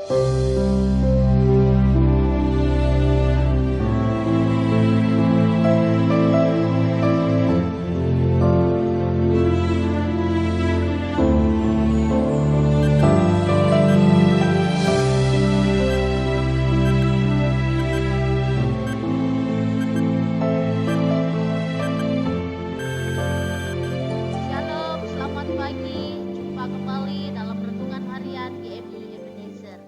Shalom, selamat pagi. Jumpa kembali dalam renungan harian GMI Ebenezer.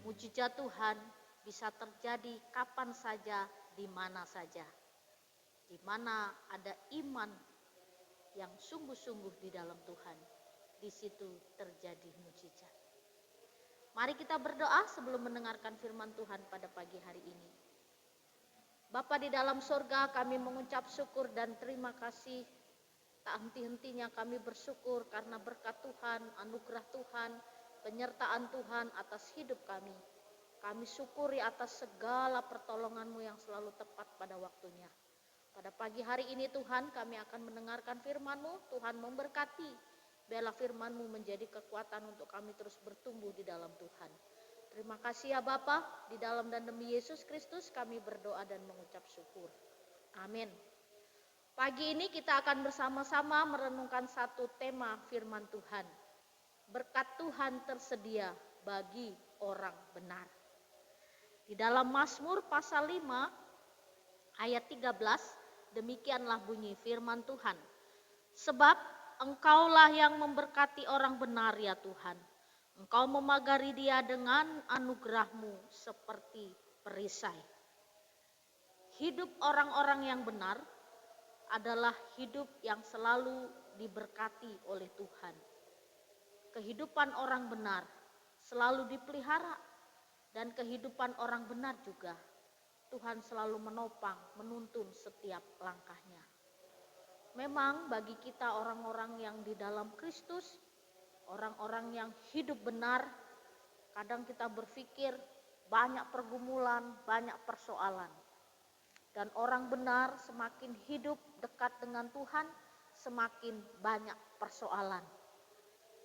Mujizat Tuhan bisa terjadi kapan saja, di mana saja. Di mana ada iman yang sungguh-sungguh di dalam Tuhan, di situ terjadi mujizat. Mari kita berdoa sebelum mendengarkan firman Tuhan pada pagi hari ini. Bapa di dalam sorga, kami mengucap syukur dan terima kasih. Tak henti-hentinya kami bersyukur karena berkat Tuhan, anugerah Tuhan, penyertaan Tuhan atas hidup kami. Kami syukuri atas segala pertolongan-Mu yang selalu tepat pada waktunya. Pada pagi hari ini Tuhan, kami akan mendengarkan firman-Mu. Tuhan memberkati, biarlah firman-Mu menjadi kekuatan untuk kami terus bertumbuh di dalam Tuhan. Terima kasih ya Bapa, di dalam dan demi Yesus Kristus kami berdoa dan mengucap syukur. Amin. Pagi ini kita akan bersama-sama merenungkan satu tema firman Tuhan. Berkat Tuhan tersedia bagi orang benar. Di dalam Mazmur pasal 5 ayat 13, demikianlah bunyi firman Tuhan. Sebab Engkaulah yang memberkati orang benar ya Tuhan. Engkau memagari dia dengan anugerah-Mu seperti perisai. Hidup orang-orang yang benar adalah hidup yang selalu diberkati oleh Tuhan. Kehidupan orang benar selalu dipelihara, dan kehidupan orang benar juga Tuhan selalu menopang, menuntun setiap langkahnya. Memang bagi kita orang-orang yang di dalam Kristus, orang-orang yang hidup benar, kadang kita berpikir banyak pergumulan, banyak persoalan. Dan orang benar semakin hidup dekat dengan Tuhan, semakin banyak persoalan.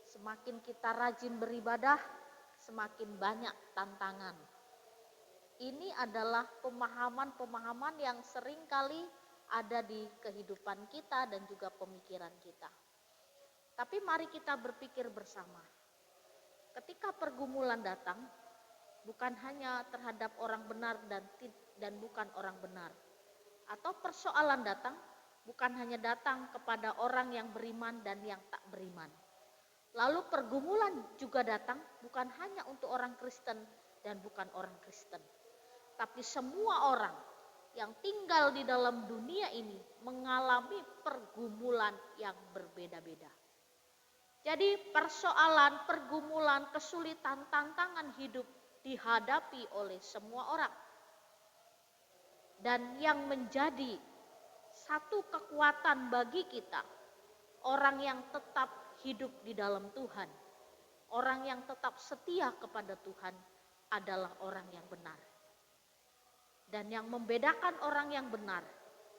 Semakin kita rajin beribadah, semakin banyak tantangan. Ini adalah pemahaman-pemahaman yang seringkali ada di kehidupan kita dan juga pemikiran kita. Tapi mari kita berpikir bersama. Ketika pergumulan datang, bukan hanya terhadap orang benar dan bukan orang benar. Atau persoalan datang bukan hanya datang kepada orang yang beriman dan yang tak beriman. Lalu pergumulan juga datang bukan hanya untuk orang Kristen dan bukan orang Kristen. Tapi semua orang yang tinggal di dalam dunia ini mengalami pergumulan yang berbeda-beda. Jadi persoalan, pergumulan, kesulitan, tantangan hidup dihadapi oleh semua orang. Dan yang menjadi satu kekuatan bagi kita, orang yang tetap hidup di dalam Tuhan, orang yang tetap setia kepada Tuhan adalah orang yang benar. Dan yang membedakan orang yang benar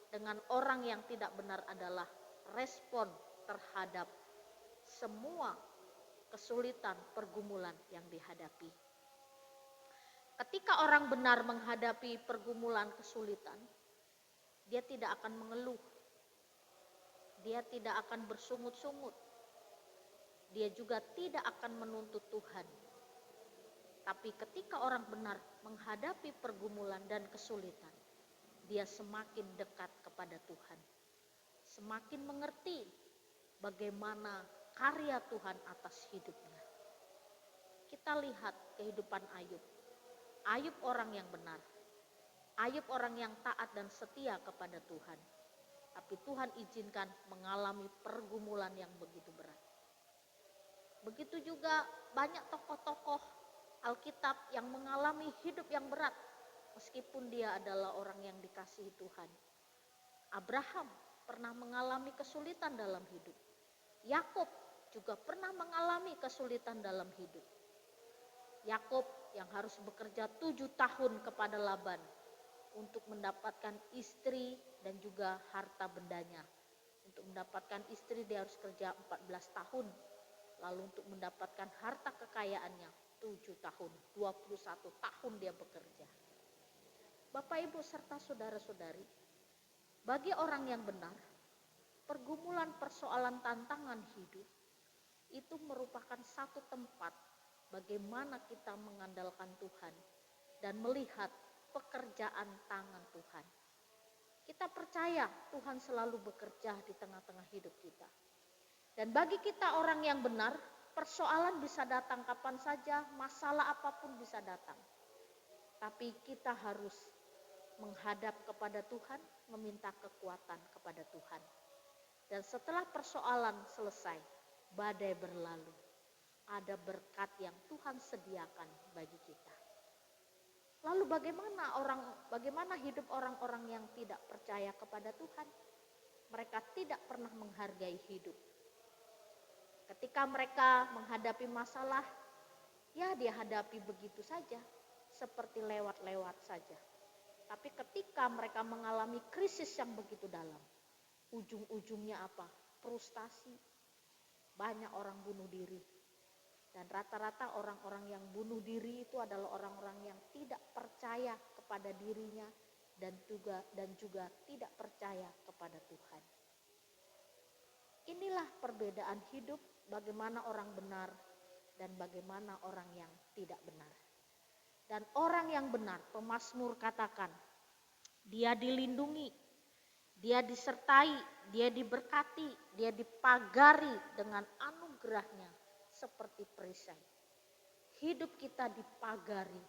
dengan orang yang tidak benar adalah respon terhadap semua kesulitan, pergumulan yang dihadapi. Ketika orang benar menghadapi pergumulan kesulitan, dia tidak akan mengeluh. Dia tidak akan bersungut-sungut. Dia juga tidak akan menuntut Tuhan. Tapi ketika orang benar menghadapi pergumulan dan kesulitan, dia semakin dekat kepada Tuhan. Semakin mengerti bagaimana karya Tuhan atas hidupnya. Kita lihat kehidupan Ayub. Ayub orang yang benar. Ayub orang yang taat dan setia kepada Tuhan. Tapi Tuhan izinkan mengalami pergumulan yang begitu berat. Begitu juga banyak tokoh-tokoh Alkitab yang mengalami hidup yang berat. Meskipun dia adalah orang yang dikasihi Tuhan. Abraham pernah mengalami kesulitan dalam hidup. Yakub juga pernah mengalami kesulitan dalam hidup. Yakub yang harus bekerja 7 tahun kepada Laban untuk mendapatkan istri dan juga harta bendanya. Untuk mendapatkan istri dia harus kerja 14 tahun. Lalu untuk mendapatkan harta kekayaannya 7 tahun, 21 tahun dia bekerja. Bapak Ibu serta saudara-saudari, bagi orang yang benar, pergumulan persoalan tantangan hidup itu merupakan satu tempat bagaimana kita mengandalkan Tuhan dan melihat pekerjaan tangan Tuhan. Kita percaya Tuhan selalu bekerja di tengah-tengah hidup kita. Dan bagi kita orang yang benar, persoalan bisa datang kapan saja, masalah apapun bisa datang. Tapi kita harus menghadap kepada Tuhan, meminta kekuatan kepada Tuhan. Dan setelah persoalan selesai, badai berlalu. Ada berkat yang Tuhan sediakan bagi kita. Lalu bagaimana hidup orang-orang yang tidak percaya kepada Tuhan? Mereka tidak pernah menghargai hidup. Ketika mereka menghadapi masalah, ya dia hadapi begitu saja, seperti lewat-lewat saja. Tapi ketika mereka mengalami krisis yang begitu dalam, ujung-ujungnya apa? Frustasi. Banyak orang bunuh diri. Dan rata-rata orang-orang yang bunuh diri itu adalah orang-orang yang tidak percaya kepada dirinya dan juga tidak percaya kepada Tuhan. Inilah perbedaan hidup, bagaimana orang benar dan bagaimana orang yang tidak benar. Dan orang yang benar, pemazmur katakan, dia dilindungi, dia disertai, dia diberkati, dia dipagari dengan anugerahnya seperti perisai. Hidup kita dipagari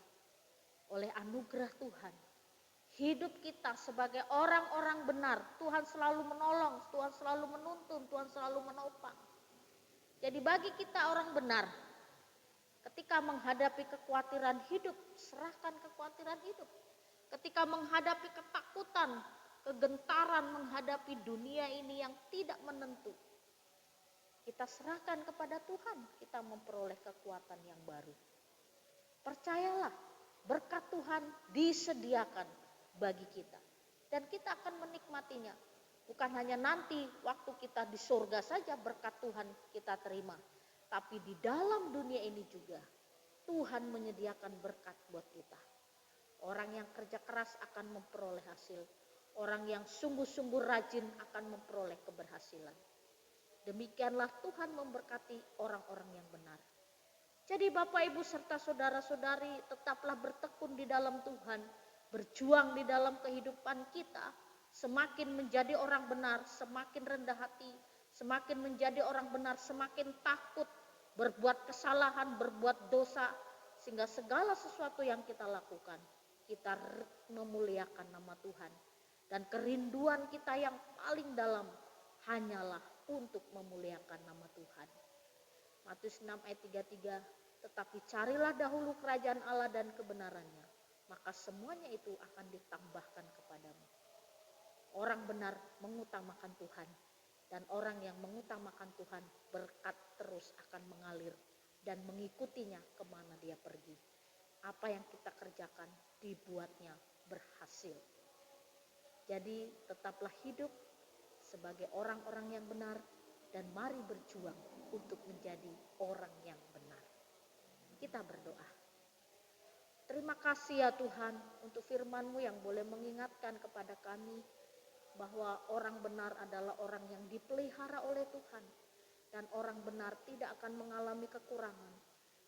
oleh anugerah Tuhan. Hidup kita sebagai orang-orang benar, Tuhan selalu menolong, Tuhan selalu menuntun, Tuhan selalu menopang. Jadi bagi kita orang benar, ketika menghadapi kekhawatiran hidup, serahkan kekhawatiran hidup. Ketika menghadapi ketakutan, kegentaran menghadapi dunia ini yang tidak menentu, kita serahkan kepada Tuhan, kita memperoleh kekuatan yang baru. Percayalah, berkat Tuhan disediakan bagi kita. Dan kita akan menikmatinya. Bukan hanya nanti waktu kita di surga saja berkat Tuhan kita terima. Tapi di dalam dunia ini juga Tuhan menyediakan berkat buat kita. Orang yang kerja keras akan memperoleh hasil. Orang yang sungguh-sungguh rajin akan memperoleh keberhasilan. Demikianlah Tuhan memberkati orang-orang yang benar. Jadi Bapak Ibu serta saudara-saudari tetaplah bertekun di dalam Tuhan. Berjuang di dalam kehidupan kita. Semakin menjadi orang benar, semakin rendah hati. Semakin menjadi orang benar, semakin takut berbuat kesalahan, berbuat dosa. Sehingga segala sesuatu yang kita lakukan, kita memuliakan nama Tuhan. Dan kerinduan kita yang paling dalam hanyalah untuk memuliakan nama Tuhan. Matius 6 ayat 33, tetapi carilah dahulu kerajaan Allah dan kebenarannya, maka semuanya itu akan ditambahkan kepadamu. Orang benar mengutamakan Tuhan, dan orang yang mengutamakan Tuhan, berkat terus akan mengalir dan mengikutinya kemana dia pergi. Apa yang kita kerjakan dibuatnya berhasil. Jadi tetaplah hidup sebagai orang-orang yang benar dan mari berjuang untuk menjadi orang yang benar. Kita berdoa. Terima kasih ya Tuhan untuk firman-Mu yang boleh mengingatkan kepada kami bahwa orang benar adalah orang yang dipelihara oleh Tuhan dan orang benar tidak akan mengalami kekurangan.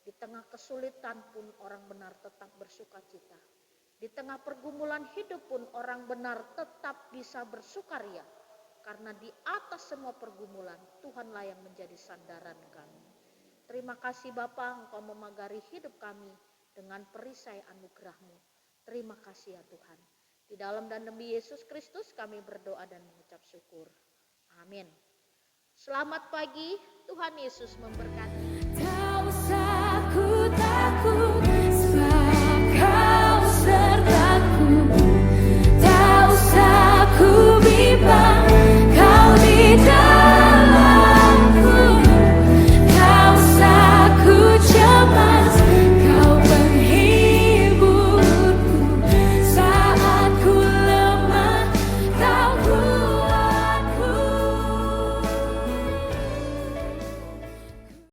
Di tengah kesulitan pun orang benar tetap bersukacita. Di tengah pergumulan hidup pun orang benar tetap bisa bersukaria. Karena di atas semua pergumulan, Tuhanlah yang menjadi sandaran kami. Terima kasih Bapa, Engkau memagari hidup kami dengan perisai anugerah-Mu. Terima kasih ya Tuhan. Di dalam dan demi Yesus Kristus kami berdoa dan mengucap syukur. Amin. Selamat pagi, Tuhan Yesus memberkati. Tak usah ku takut.